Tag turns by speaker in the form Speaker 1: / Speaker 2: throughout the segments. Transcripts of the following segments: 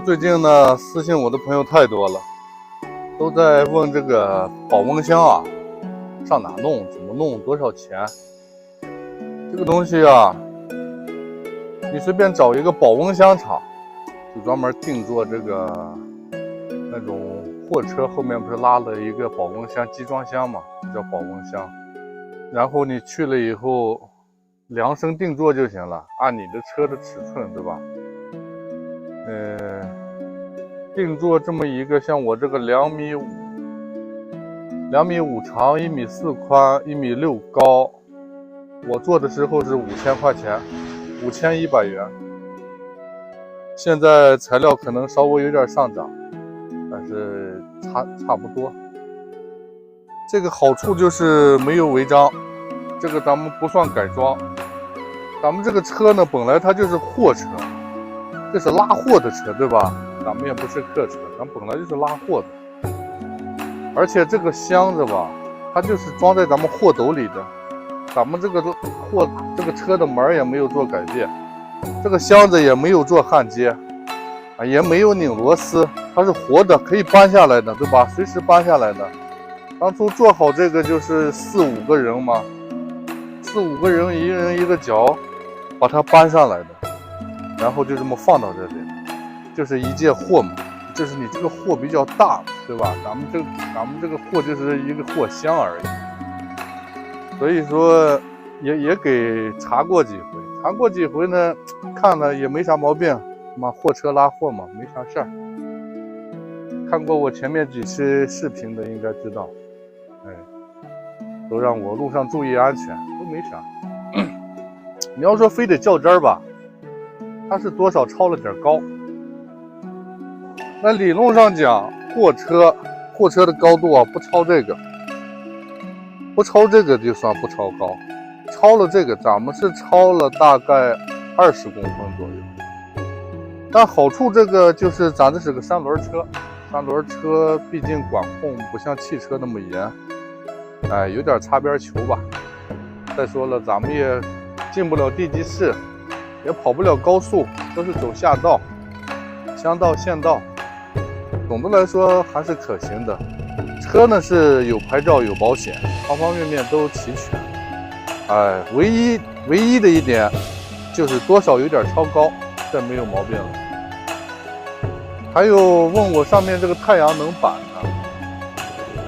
Speaker 1: 最近呢，私信我的朋友太多了，都在问这个保温箱啊，上哪弄，怎么弄，多少钱？这个东西啊，你随便找一个保温箱厂，就专门定做这个那种货车后面不是拉了一个保温箱集装箱嘛，就叫保温箱。然后你去了以后，量身定做就行了，按你的车的尺寸，对吧？定做这么一个，像我这个2.5米，2.5米长，1.4米宽，1.6米高，我做的时候是5000块钱，5100元。现在材料可能稍微有点上涨，但是差不多。这个好处就是没有违章，这个咱们不算改装。咱们这个车呢，本来它就是货车，这是拉货的车，对吧？咱们也不是客车，咱本来就是拉货的。而且这个箱子吧，它就是装在咱们货斗里的。咱们这个车的门也没有做改变，这个箱子也没有做焊接，也没有拧螺丝，它是活的，可以搬下来的，对吧？随时搬下来的。当初做好这个就是4、5个人嘛，4、5个人，一人一个脚，把它搬上来的，然后就这么放到这里。就是一件货嘛，就是你这个货比较大，对吧？咱们这个货就是一个货箱而已。所以说也给查过几回呢，看了也没啥毛病，货车拉货嘛，没啥事儿。看过我前面几期视频的应该知道，都让我路上注意安全，都没啥。你要说非得较真儿吧，它是多少超了点高。那理论上讲，货车的高度啊，不超这个就算不超高，超了这个咱们是超了大概20公分左右。但好处这个就是咱这是个3轮车，毕竟管控不像汽车那么严，有点擦边球吧。再说了，咱们也进不了地级市，也跑不了高速，都是走下道、乡道、县道。总的来说还是可行的。车呢是有牌照有保险，方方面面都齐全。唯一的一点就是多少有点超高，这没有毛病了。还有问我上面这个太阳能板呢，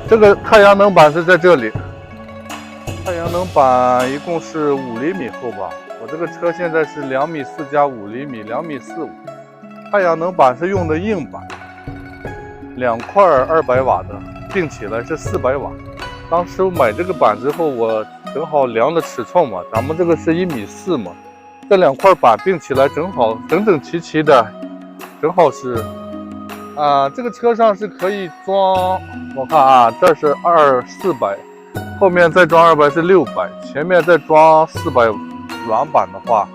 Speaker 1: 这个太阳能板是在这里，太阳能板一共是5厘米厚吧。我这个车现在是2.4米加5厘米，2.45米。太阳能板是用的硬板，2块200瓦的，并起来是400瓦。当时我买这个板之后，我正好量了尺寸嘛，咱们这个是1.4米嘛，这2块板并起来正好整整齐齐的，正好是这个车上是可以装，我看啊，这是400，后面再装200是600，前面再装400软板的话，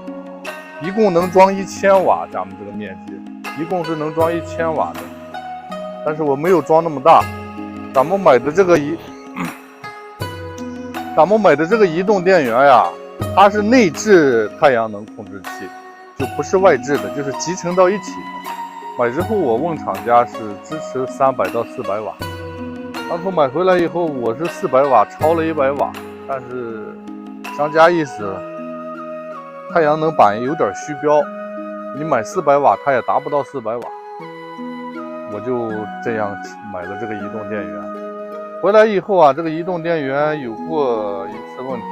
Speaker 1: 一共能装1000瓦，咱们这个面积一共是能装1000瓦的。但是我没有装那么大，咱们买的这个移动电源呀，它是内置太阳能控制器，就不是外置的，就是集成到一起的。买之后我问厂家是支持300到400瓦，当初买回来以后我是400瓦，超了100瓦，但是商家意思太阳能板有点虚标，你买400瓦它也达不到400瓦。我就这样买了这个移动电源。回来以后啊，这个移动电源有过一次问题，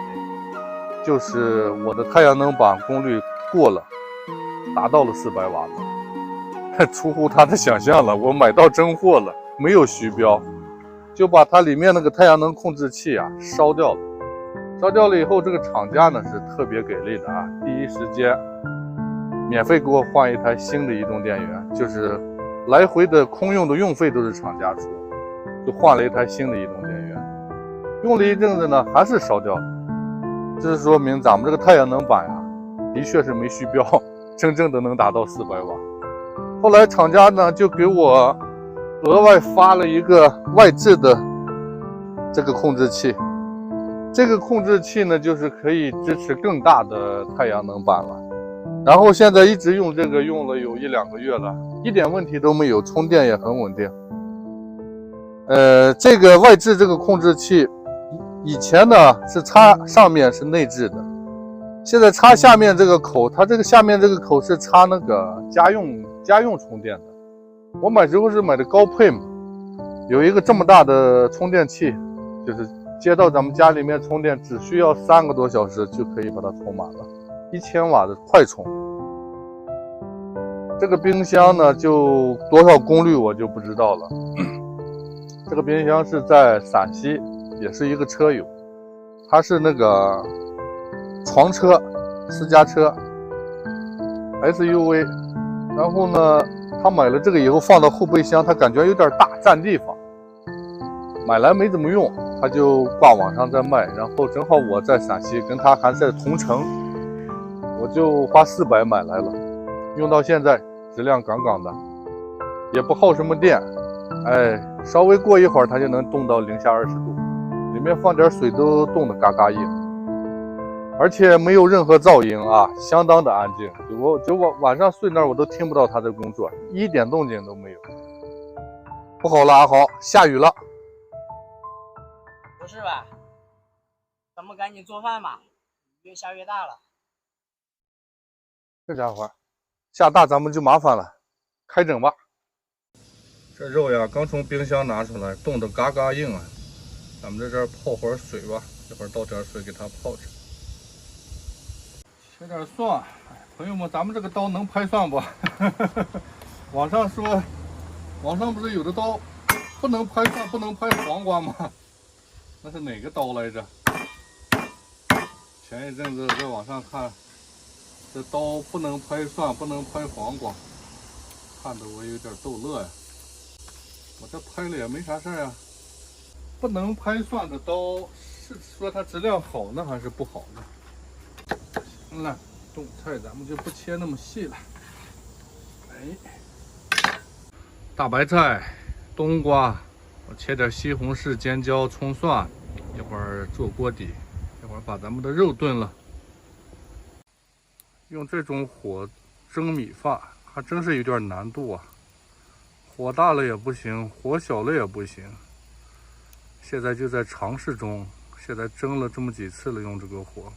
Speaker 1: 就是我的太阳能板功率过了，达到了400瓦了，出乎他的想象了。我买到真货了，没有虚标，就把它里面那个太阳能控制器啊烧掉了。烧掉了以后，这个厂家呢是特别给力的啊，第一时间免费给我换一台新的移动电源，就是来回的空用的用费都是厂家出，就换了一台新的移动电源。用了一阵子呢，还是烧掉了，这是说明咱们这个太阳能板呀，的确是没虚标，真正的能达到400瓦。后来厂家呢就给我额外发了一个外置的这个控制器，这个控制器呢就是可以支持更大的太阳能板了。然后现在一直用这个，用了有1-2个月了，一点问题都没有，充电也很稳定。这个外置这个控制器，以前呢是插上面是内置的，现在插下面这个口，它这个下面这个口是插那个家用充电的。我买时候是买的高配嘛，有一个这么大的充电器，就是接到咱们家里面充电，只需要3个多小时就可以把它充满了，1000瓦的快充。这个冰箱呢，就多少功率我就不知道了。这个冰箱是在陕西，也是一个车友，他是那个床车、私家车、SUV， 然后呢，他买了这个以后放到后备箱，他感觉有点大，占地方，买来没怎么用，他就挂网上在卖，然后正好我在陕西，跟他还在同城，我就花400买来了，用到现在质量杠杠的，也不耗什么电，稍微过一会儿它就能冻到零下20度，里面放点水都冻得嘎嘎硬，而且没有任何噪音啊，相当的安静。就我晚上睡那儿我都听不到它的工作，一点动静都没有。不好了，阿豪，下雨了。
Speaker 2: 不是吧？咱们赶紧做饭吧，越下越大了。
Speaker 1: 这家伙下大咱们就麻烦了，开整吧。这肉呀，刚从冰箱拿出来，冻得嘎嘎硬啊！咱们在这儿泡会儿水吧，一会儿倒点水给它泡着。切点蒜，朋友们，咱们这个刀能拍蒜不？网上不是有的刀不能拍蒜，不能拍黄瓜吗？那是哪个刀来着？前一阵子在网上看，这刀不能拍蒜，不能拍黄瓜，看得我有点逗乐呀。我这拍了也没啥事儿啊。不能拍蒜的刀是说它质量好呢，还是不好呢？行了，冻菜咱们就不切那么细了。大白菜、冬瓜，我切点西红柿、尖椒、葱蒜，一会儿做锅底，一会儿把咱们的肉炖了。用这种火蒸米饭还真是有点难度啊。火大了也不行，火小了也不行。现在就在尝试中，现在蒸了这么几次了，用这个火，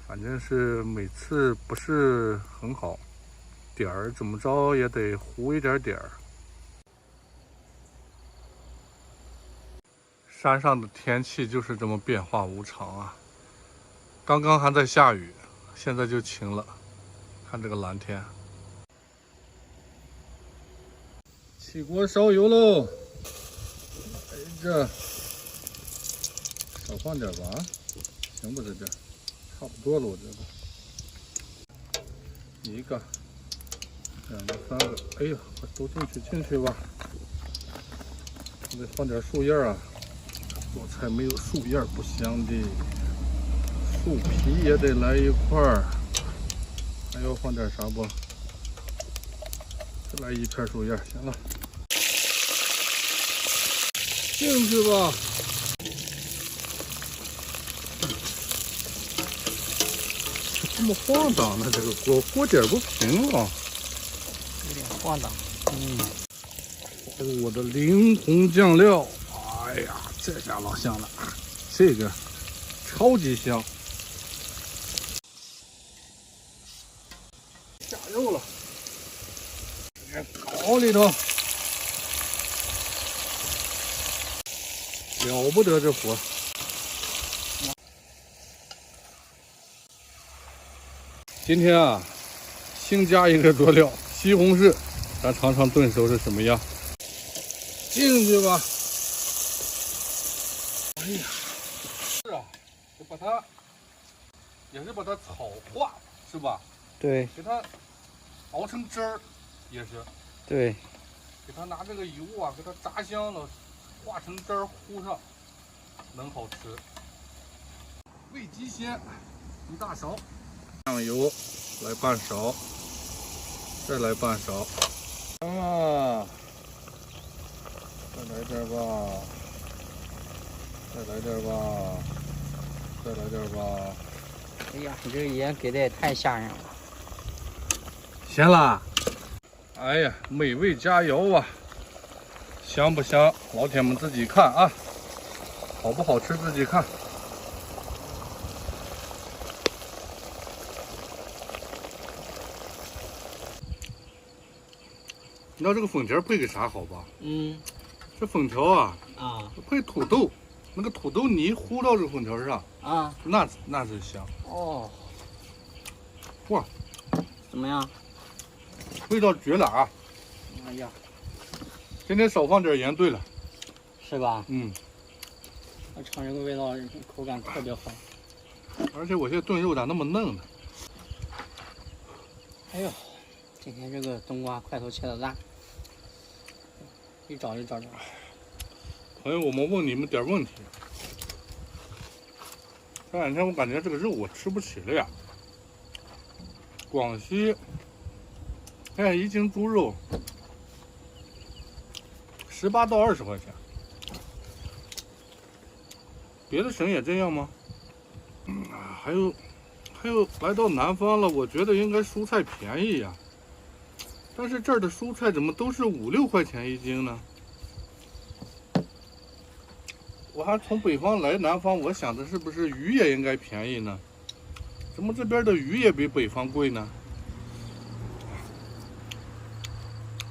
Speaker 1: 反正是每次不是很好，点儿怎么着也得糊一点点儿。山上的天气就是这么变化无常啊！刚刚还在下雨，现在就晴了，看这个蓝天。起锅烧油喽！这少放点吧，行不？这差不多了，我觉得。1个、2个、3个，哎呀，都进去吧。得放点树叶啊，做菜没有树叶不香的。树皮也得来一块儿，还要放点啥不？再来1片树叶，行了。进去吧。这么晃荡呢？这个锅底不平啊，
Speaker 2: 有点晃荡。
Speaker 1: 我的灵红酱料，哎呀，这下老香了，这个超级香。下肉了，搞里头。了不得这活！今天啊，新加一个佐料，西红柿，咱尝尝炖熟是什么样。进去吧。哎呀，是啊，就把它，也是把它炒化，是吧？
Speaker 2: 对，
Speaker 1: 给它熬成汁儿，也是。
Speaker 2: 对，
Speaker 1: 给它拿这个油啊，给它炸香了。化成汁儿糊上，能好吃。味极鲜1大勺，酱油来半勺，再来半勺，啊，再来点吧，再来点吧，再来点吧。
Speaker 2: 哎呀，你这个盐给的也太吓人了。
Speaker 3: 钱了。
Speaker 1: 哎呀，美味佳肴啊！香不香？老铁们自己看啊，好不好吃自己看。你知道这个粉条配个啥好吧？这粉条啊，配土豆，那个土豆泥糊到这个粉条上啊，那是香哦。哇，
Speaker 2: 怎么样？
Speaker 1: 味道绝了啊！
Speaker 2: 哎呀，
Speaker 1: 今天少放点盐对了，
Speaker 2: 是吧？
Speaker 1: 我
Speaker 2: 尝这个味道，口感特别好。
Speaker 1: 而且我现在炖肉咋那么嫩呢？
Speaker 2: 哎呦，今天这个冬瓜块头切的大，一找就找着。
Speaker 1: 朋友，我们问你们点问题。这两天我感觉这个肉我吃不起了呀。广西现在1斤猪肉18到20块钱，别的省也这样吗？还有来到南方了，我觉得应该蔬菜便宜呀，但是这儿的蔬菜怎么都是5、6块钱1斤呢？我还从北方来南方，我想的是不是鱼也应该便宜呢？怎么这边的鱼也比北方贵呢？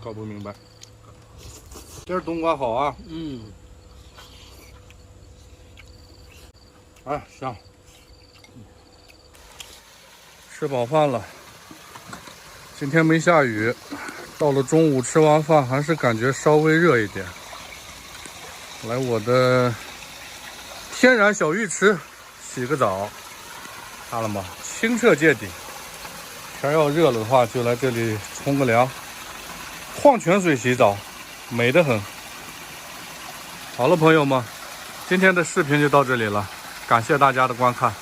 Speaker 1: 搞不明白。这冬瓜好啊，哎，香。吃饱饭了，今天没下雨，到了中午吃完饭还是感觉稍微热一点。来我的天然小浴池洗个澡，看了吗？清澈见底。天要热了的话，就来这里冲个凉，矿泉水洗澡，美得很。好了，朋友们，今天的视频就到这里了，感谢大家的观看。